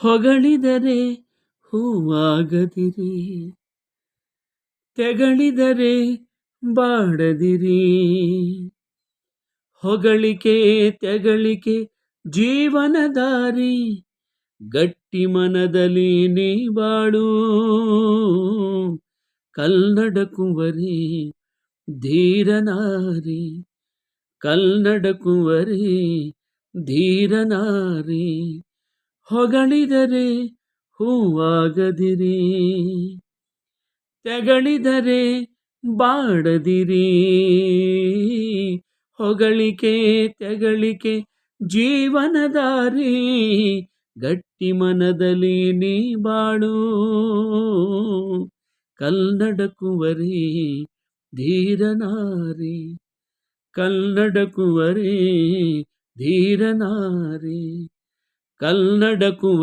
ಹೊಗಳಿದರೆ ಹೂವಾಗದಿರಿ, ತೆಗಳಿದರೆ ಬಾಡದಿರಿ. ಹೊಗಳಿಕೆ ತೆಗಳಿಕೆ ಜೀವನದಾರಿ, ಗಟ್ಟಿ ಮನದಲ್ಲಿ ನೀ ಬಾಳು. ಕನ್ನಡ ಕುಂವರಿ ಧೀರನಾರಿ, ಕನ್ನಡ ಕುಂವರಿ ಧೀರನಾರಿ. ಹೊಗಳಿದರೆ ಹೂವಾಗದಿರಿ, ತೆಗಳಿದರೆ ಬಾಡದಿರಿ. ಹೊಗಳಿಕೆ ತೆಗಳಿಕೆ ಜೀವನದಾರಿ, ಗಟ್ಟಿ ಮನದಲ್ಲಿ ನೀ ಬಾಳು. ಕನ್ನಡ ಕುಂವರಿ ಧೀರನಾರಿ, ಕನ್ನಡ ಕುಂವರಿ ಧೀರನಾರಿ, ಕನ್ನಡ ಕುಂವರಿ